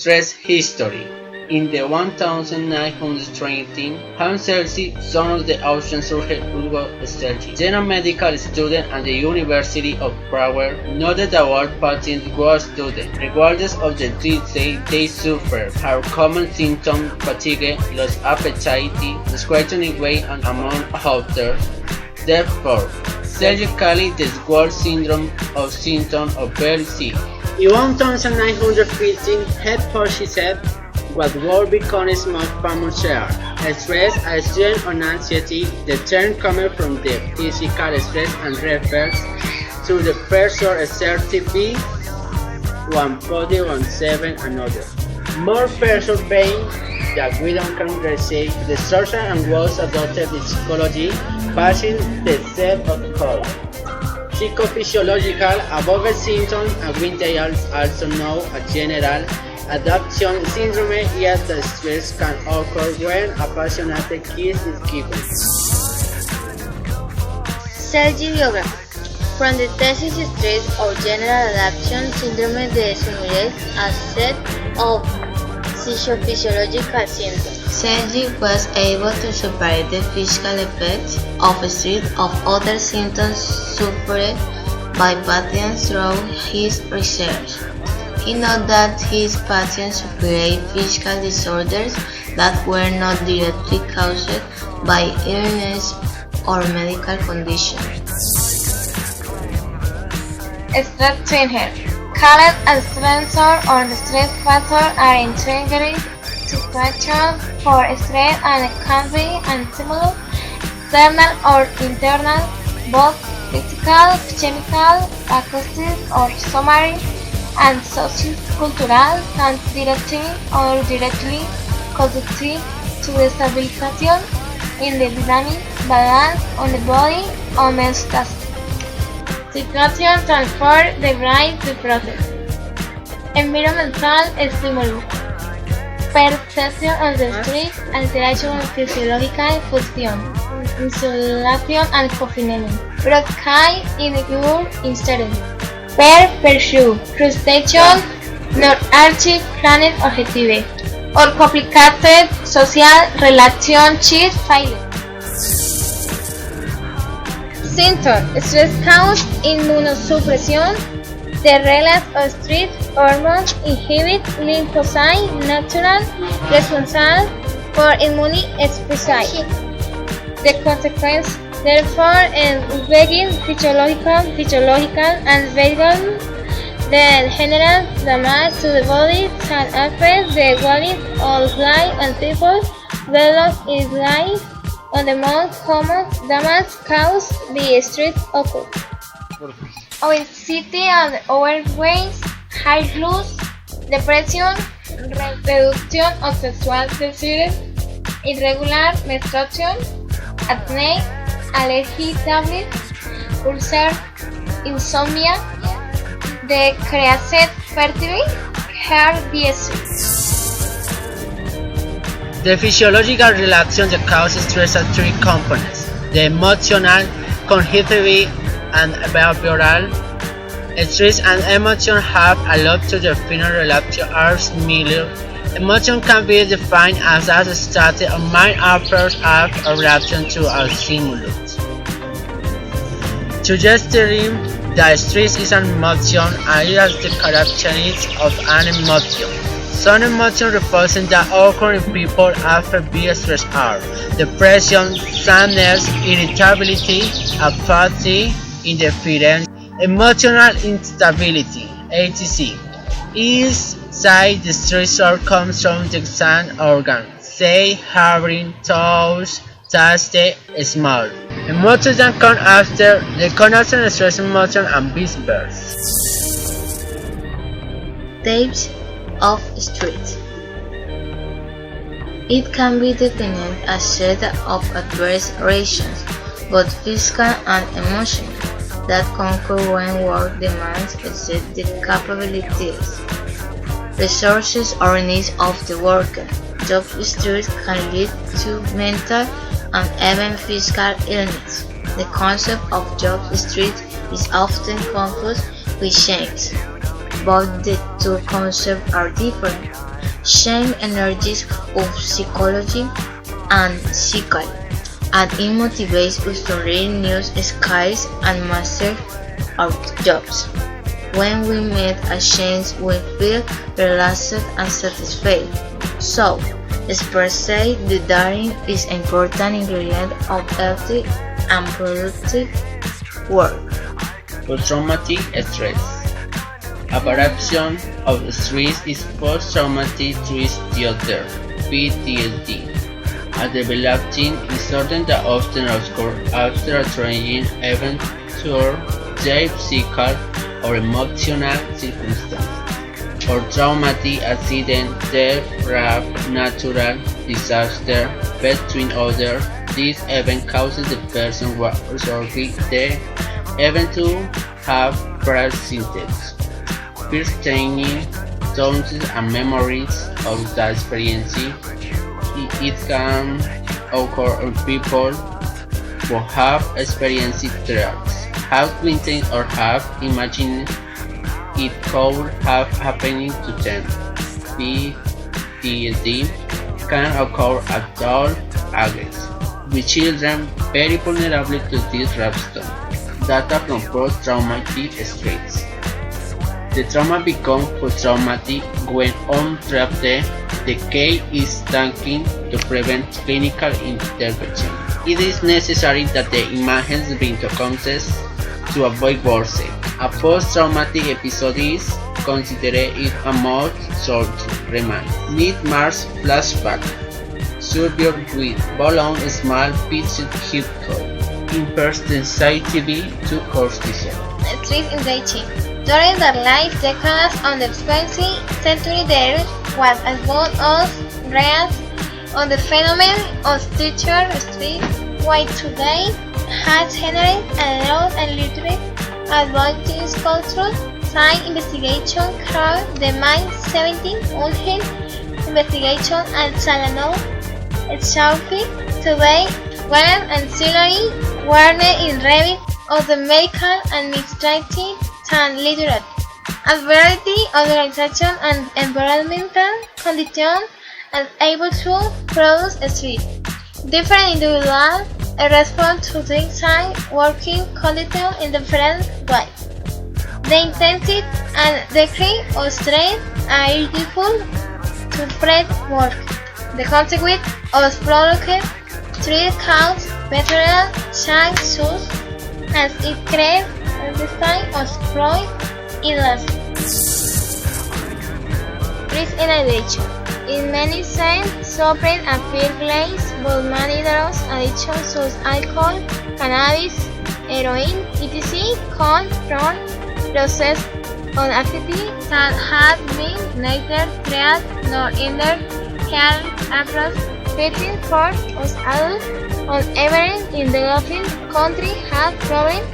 stress history. In the 1913, Hans Selzy, son of the Austrian surgeon Hugo Selzy, then a medical student at the University of Prague, noted that all patients were students, regardless of the disease they suffered, had common symptoms: fatigue, lost appetite, disquieting weight, and among others. Therefore, Selzy called this word syndrome of symptoms of very sick. In 1915, he purchased what would become his most famous share, stress, a strain on anxiety, the term coming from the physical stress and refers to the pressure exerted by one body on seven another. More pressure being that we don't can receive the social and was adopted in psychology, passing the set of code. Psychophysiological above symptoms, and they are also known as general adaptation syndrome, yet the stress can occur when a passionate kiss is given. Selzy biography. From the thesis stress or general adaptation syndrome describes a set of psychophysiological symptoms. Selzy was able to separate the physical effects of stress of other symptoms suffered by patients through his research. He noted that his patients suffered physical disorders that were not directly caused by illness or medical conditions. Stress syndrome. Called a stressor or stress factor are intriguing situations for stress and can be and stimulus, external or internal, both physical, chemical, acoustic or somatic, and socio-cultural, can directly or directly contribute to the stabilization in the dynamic balance on the body homeostasis. Situation transfer the brain to process. Environmental stimulus. Perception of the stress, alteration of physiological function, insulation and confinement. Broadcast in your instead. Pursue, frustration, non-archive planet objective, or complicated social relationship failure. Symptoms: stress causes immunosuppression. The release of stress hormones inhibit lymphocytes, natural responsible for immune suppression. The consequence, therefore, begin physiological and vegan. The general damage to the body can affect the quality of life and people develop its life. On the most common damage caused by stress occur. Obesity and overweight, high blood, depression, reduction of sexual desire, irregular menstruation, acne, allergy tablets, ulcer, insomnia, decreased fertility, heart disease. The physiological reaction that causes stress has three components: the emotional, cognitive, and behavioral. Stress and emotion have a lot to define relation are similar. Emotion can be defined as a state of mind after act or reaction to a stimulus. Suggesting that stress is an emotion and it has the characteristics of an emotion. Some emotions represent that occur in people after being stressed are depression, sadness, irritability, apathy, indifference, emotional instability, etc. Each side the stressor comes from the sense organ, say hearing, touch, taste, smell. Emotions that come after the connection stress emotion and vice versa. Types of stress. It can be defined as a set of adverse reactions, both physical and emotional, that occur when work demands exceed the capabilities, resources, or needs of the worker. Job stress can lead to mental and even physical illness. The concept of job stress is often confused with shame. Both the two concepts are different. same energies of psychology and psyche, and it motivates us to learn new skills and master our jobs. When we meet a change, we feel relaxed and satisfied. So, per se, the daring is an important ingredient of healthy and productive work. Post-traumatic stress. A variation of stress is post-traumatic stress disorder (PTSD), a developing disorder that often occurs after a traumatic event or their physical or emotional circumstance, or traumatic accident, death, rape, natural disaster, between others. This event causes the person who absorbs the event to have persistent, first-changing thoughts and memories of that experience. It can occur on people who have experienced threats, have witnessed or have imagined it could have happened to them. PTSD can occur at all ages, with children very vulnerable to disruption. Data from post-traumatic stress. The trauma becomes post-traumatic when untreated. The case is taken to prevent clinical intervention. It is necessary that the images be conscious to avoid worsening. A post-traumatic episode is considered a mode short remand. Mid-March flashback. Survivor with balloon small pitched hip code. Hypersensitivity to cortisol. Street engaging. During their life decades on the 20th century, there was as much as reads on the phenomenon of structure street, while today has generated a lot and literate advantage culture, science investigation, crowd, the mind 17, urgent investigation, and Salano, Sharpie, today, when ancillary awareness in review of the medical and administrative and literate, a variety of organization and environmental conditions are able to produce street. Different individuals respond to things and working conditions in different ways. The intensity and degree of stress are useful to spread work. The consequence of prolonged stress causes behavioral changes as it creates the sign of chronic illness. Risk in addiction. In many sense, suffering and fear glaze, but many drugs addictions such as alcohol, cannabis, heroin, etc. come from process of activity that have been neither treated nor either health approach fitting for us adults. On average, in developing countries have problems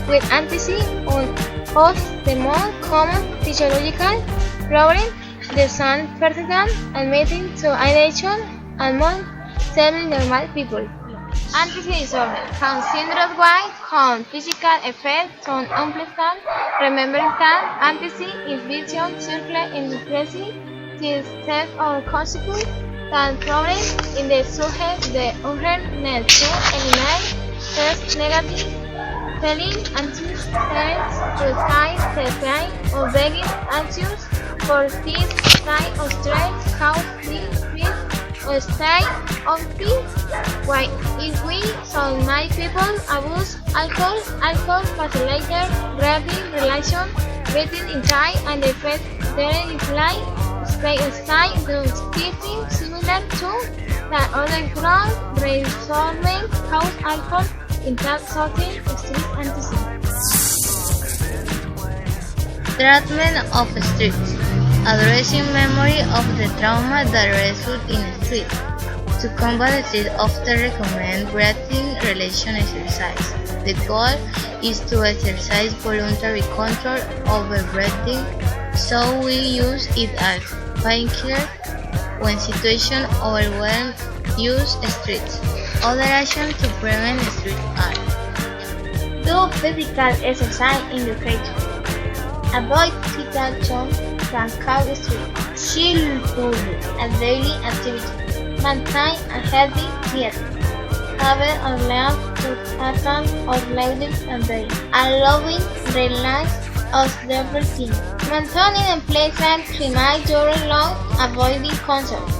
with anxiety, one of the most common physiological problems. The sun persistent admitting to addiction among semi-normal people. Anxiety disorder can syndrome wide con physical effects on unpleasant, remembering that anxiety is vicious circle in the present, the set of consequences that problems in the subject the urgent to eliminate first negative feeling anxious sense to sign the sign of being anxious for this sign of stress cause this fear or state of peace. Why if we saw many people abuse alcohol facilitator rapid relation between inside and the effect there is like state of sign those getting similar to that other drug resolving cause alcohol in that certain street anxiety. Treatment of street. Addressing memory of the trauma that resulted in street. To combat street often recommend breathing relation exercise. The goal is to exercise voluntary control over breathing, so we use it as painkiller when situation overwhelm use streets. Other actions to prevent street are: do physical exercise in the creature. Avoid distraction. can call street. Childhood. A daily activity. Maintain a healthy diet. Have or learn to pattern of living and day. Allowing relax of the routine. Maintaining a pleasant climate during long, avoiding concerts.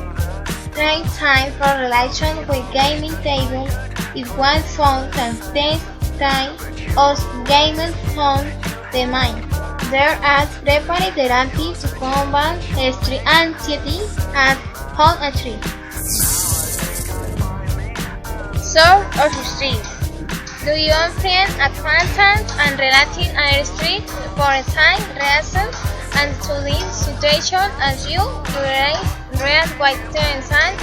Train time for relation with gaming table. If one phone can take time of gaming from the mind. There are prepared therapies to combat street anxiety at home and street. Source of streets. Do you friend acquaintance and relatives on the street for a time, reasons, and to this situation as you read what and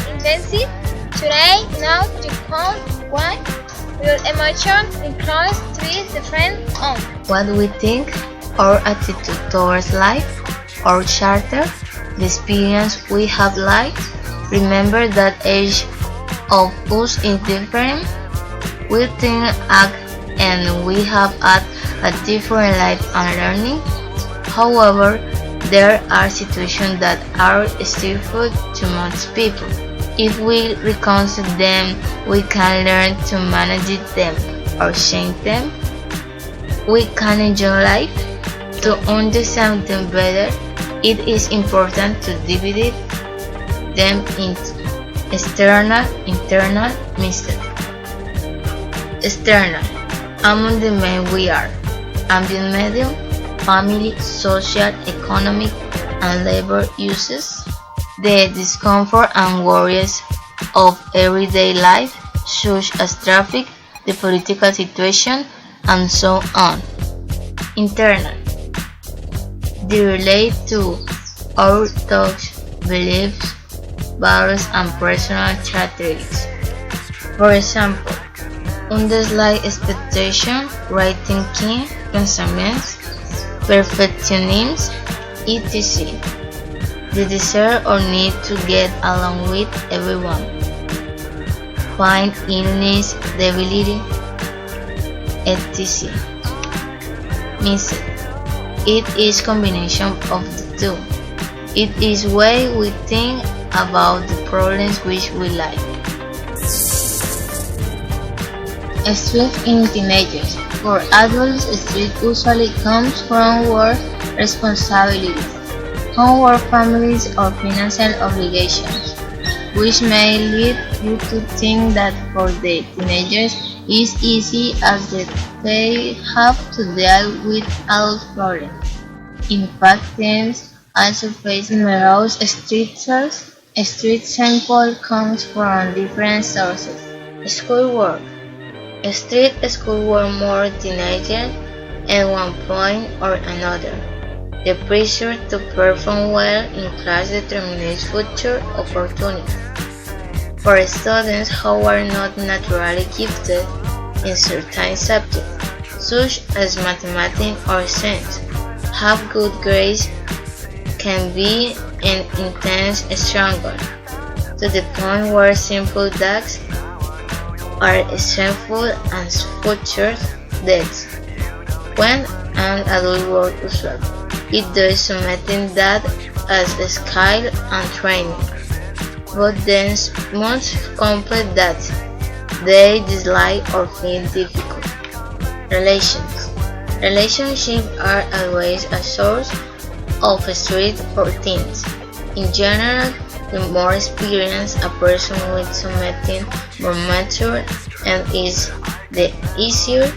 intensive? Today, now to come what your emotions include three different on. What we think, our attitude towards life, our character, the experience we have liked. Remember that each of us is different. We think, act, and we have had a different life and learning. However, there are situations that are stressful to most people. If we reconcile them, we can learn to manage them or change them. We can enjoy life. To understand them better, it is important to divide them into external, internal, mixed. External. Among the men we are ambient medium, family, social, economic, and labor uses, the discomfort and worries of everyday life, such as traffic, the political situation, and so on. Internal. They relate to our thoughts, beliefs, values, and personal characteristics. For example, undislike expectation, right thinking, pensamientos, perfectionism, etc. The desire or need to get along with everyone. Find illness, debility, etc. Mixed. It is combination of the two. It is way we think about the problems which we like. Stress in teenagers. For adults, stress usually comes from work responsibilities, homework, families, or financial obligations, which may lead you to think that for the teenagers it's easy as they have to deal with adult problems. In fact, teens also face numerous stressors. Stress sample comes from different sources. Schoolwork. Street schoolwork more teenagers at one point or another. The pressure to perform well in class determines future opportunities. For students who are not naturally gifted in certain subjects, such as mathematics or science, have good grades can be an intense struggle, to the point where simple tasks are stressful and future deaths. When an adult work usually, it does something that as a skill and training, but then must complete that they dislike or feel difficult. Relationships are always a source of stress for teens. In general, the more experienced a person with something more mature and is, the easier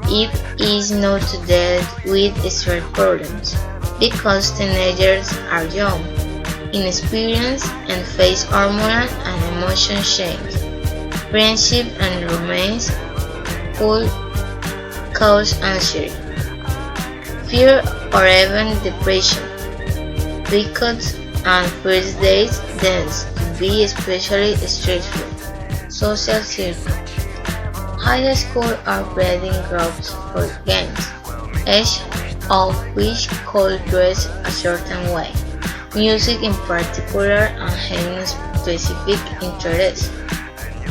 it is not to deal with stress problems, because teenagers are young, inexperienced, and face hormonal and emotion change. Friendship and romance could cause anxiety, fear, or even depression. Breakups and first dates tends to be especially stressful. Social circles. High school are breeding grounds for gangs, each of which could dress a certain way. Music in particular and having specific interests.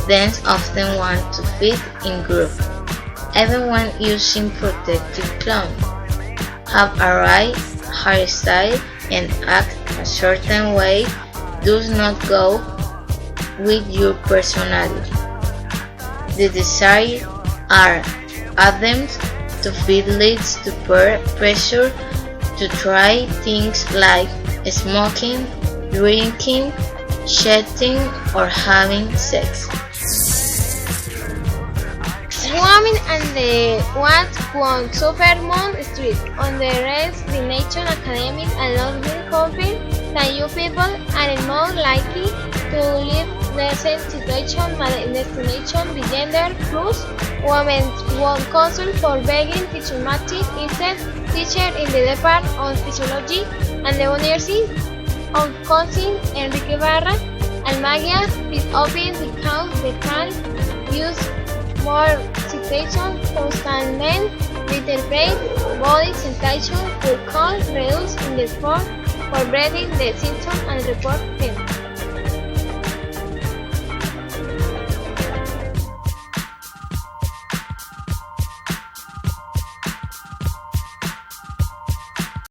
Teens often want to fit in groups, even when using protective clothing, have a right hairstyle, and act a certain way does not go with your personality. The desires are attempts to feed leads to peer pressure to try things like smoking, drinking, chatting, or having sex. Women and the what won Super Moon Street. On the rest, the nation academic and will confirm that you people are more likely to live the same situation but in destination the gender plus women won consul for begging teacher matic instead teacher in the Department of Physiology and the University of Wisconsin Enrique Barra Almaguia is open because they can use more citation constant men interpret body sensation will cause reduce in the sport for breathing the symptoms and report them.